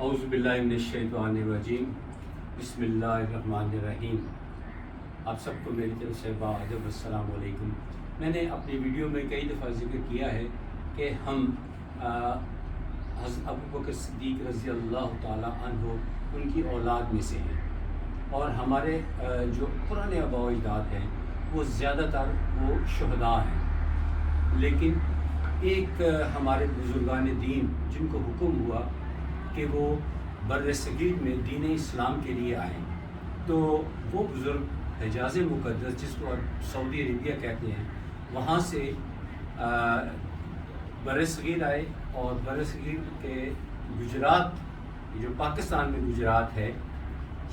औज़ु बिल्लाहि मिनश्शैतानिर्रजीम बिस्मिल्लाहिर्रहमानिर्रहीम। आप सबको मेरी तरफ से बाअदब अस्सलाम वालेकुम। मैंने अपनी वीडियो में कई दफ़ा जिक्र किया है कि हम हज़रत अबू बकर सिद्दीक़ रज़ी अल्लाह ताला अन्हु उनकी औलाद में से हैं, और हमारे जो पुराने आबा व अजदाद हैं वो ज़्यादातर वो शुहदा हैं। लेकिन एक हमारे बुज़ुर्गान दीन जिनको हुक्म हुआ कि वो बर्र सगीर में दीन इस्लाम के लिए आए, तो वो बुज़ुर्ग हिजाज़ मुक़द्दस जिसको अब सऊदी अरेबिया कहते हैं, वहाँ से बर्र सगीर आए और बर्र सगीर के गुजरात, जो पाकिस्तान में गुजरात है,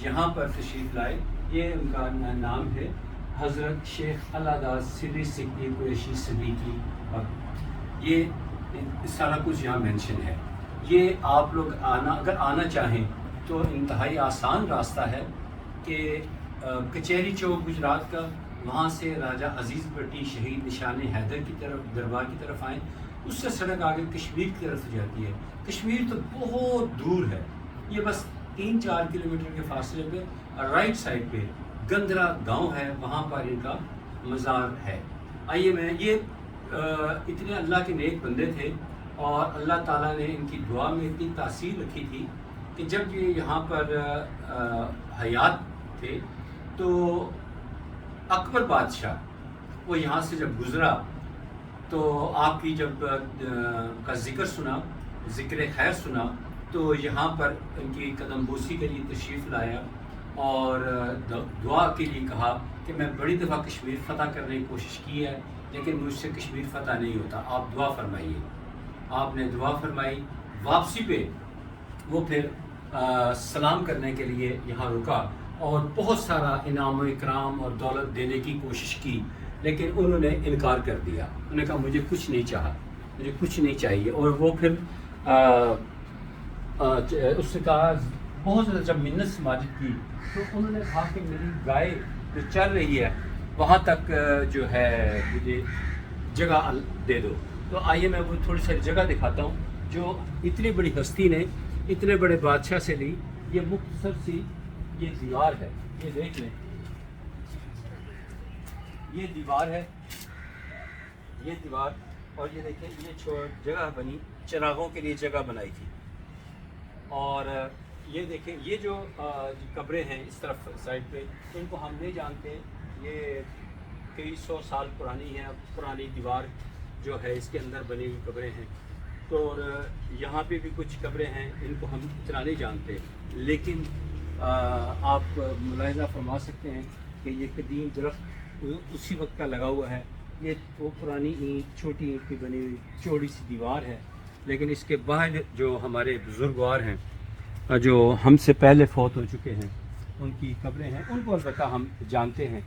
यहाँ पर तशरीफ़ लाए। ये उनका नाम है हज़रत शेख अलादाद सिर्री सिक्की कुरैशी सिद्दीकी। ये सारा कुछ यहाँ मेंशन है। ये आप लोग अगर आना चाहें तो इंतहाई आसान रास्ता है कि कचहरी चौक गुजरात का, वहाँ से राजा अजीज़ भट्टी शहीद निशान हैदर की तरफ दरबार की तरफ आएँ, उससे सड़क आगे कश्मीर की तरफ जाती है। कश्मीर तो बहुत दूर है, ये बस 3-4 किलोमीटर के फासले पे राइट साइड पे गंदरा गांव है, वहाँ पर इनका मज़ार है। आइए, मैं ये इतने अल्लाह के नेक बंदे थे और अल्लाह ताला ने इनकी दुआ में इतनी तासीर रखी थी कि जब ये यहाँ पर हयात थे तो अकबर बादशाह वो यहाँ से जब गुज़रा तो आपकी जब का ज़िक्र सुना, ज़िक्र खैर सुना, तो यहाँ पर इनकी कदमबोसी के लिए तशरीफ़ लाया और दुआ के लिए कहा कि मैं बड़ी दफ़ा कश्मीर फ़तह करने की कोशिश की है, लेकिन मुझसे कश्मीर फ़तह नहीं होता, आप दुआ फरमाइए। आपने दुआ फरमाई। वापसी पे वो फिर सलाम करने के लिए यहाँ रुका और बहुत सारा इनाम व इकराम और दौलत देने की कोशिश की, लेकिन उन्होंने इनकार कर दिया। उन्होंने कहा मुझे कुछ नहीं चाहा, मुझे कुछ नहीं चाहिए। और वो फिर उससे कहा, बहुत ज़्यादा जब मिन्नत समाजित की तो उन्होंने कहा कि मेरी गाय जो चल रही है वहाँ तक जो है मुझे जगह दे दो। तो आइए मैं वो थोड़ी सी जगह दिखाता हूँ जो इतनी बड़ी हस्ती ने इतने बड़े बादशाह से ली। ये मुख्तसर सी ये दीवार है, ये देख लें, ये दीवार है, ये दीवार। और ये देखें, ये जगह बनी, चिरागों के लिए जगह बनाई थी। और ये देखें, ये जो कब्रें हैं इस तरफ साइड पे, इनको हम नहीं जानते, ये कई 100 साल पुरानी है। पुरानी दीवार जो है इसके अंदर बनी हुई कब्रें हैं। तो और यहाँ पे भी कुछ कब्रें हैं, इनको हम इतना नहीं जानते, लेकिन आप मुलाहिज़ा फरमा सकते हैं कि ये कदीम दरख्त उसी वक्त का लगा हुआ है। ये वो पुरानी ईंट, छोटी ईंट की बनी हुई चौड़ी सी दीवार है। लेकिन इसके बाहर जो हमारे बुज़ुर्गवार हैं, जो हमसे पहले फौत हो चुके हैं, उनकी कब्रें हैं, उनको अलबत्ता हम जानते हैं।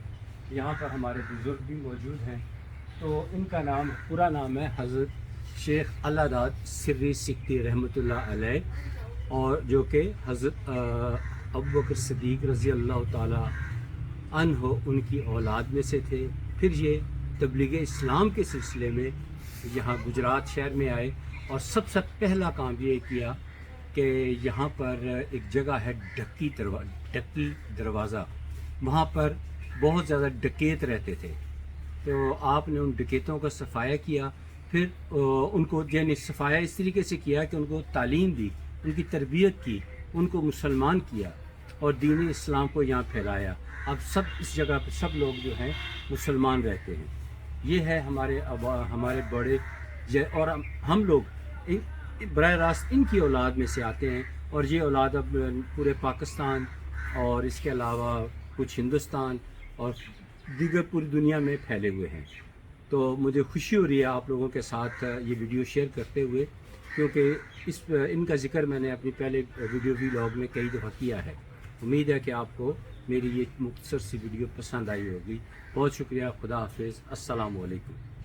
यहाँ पर हमारे बुज़ुर्ग भी मौजूद हैं। तो इनका नाम, पूरा नाम है हज़रत शेख अलादाद सिर्री सिक्ती रहमतुल्लाह अलैह, और जो कि हज़रत अबू बकर सिद्दीक़ रज़ी अल्लाह ताला अन्हु उनकी औलाद में से थे। फिर ये तबलीग इस्लाम के सिलसिले में यहाँ गुजरात शहर में आए और सबसे पहला काम ये किया कि यहाँ पर एक जगह है ढक्की दरवाज़ा, वहाँ पर बहुत ज़्यादा डकैत रहते थे। तो आपने उन डकैतों का सफाया किया। फिर उनको यानी सफाया इस तरीके से किया कि उनको तालीम दी, उनकी तरबियत की, उनको मुसलमान किया और दीन इस्लाम को यहाँ फैलाया। अब सब इस जगह पर सब लोग जो हैं मुसलमान रहते हैं। ये है हमारे बड़े, और हम लोग बराह रास्त इनकी औलाद में से आते हैं। और ये औलाद अब पूरे पाकिस्तान और इसके अलावा कुछ हिंदुस्तान और दीगर पूरी दुनिया में फैले हुए हैं। तो मुझे खुशी हो रही है आप लोगों के साथ ये वीडियो शेयर करते हुए, क्योंकि इनका ज़िक्र मैंने अपनी पहले वीडियो व्लॉग में कई दफ़ा किया है। उम्मीद है कि आपको मेरी ये मुख्तसर सी वीडियो पसंद आई होगी। बहुत शुक्रिया। खुदा हाफिज़। अस्सलाम वालेकुम।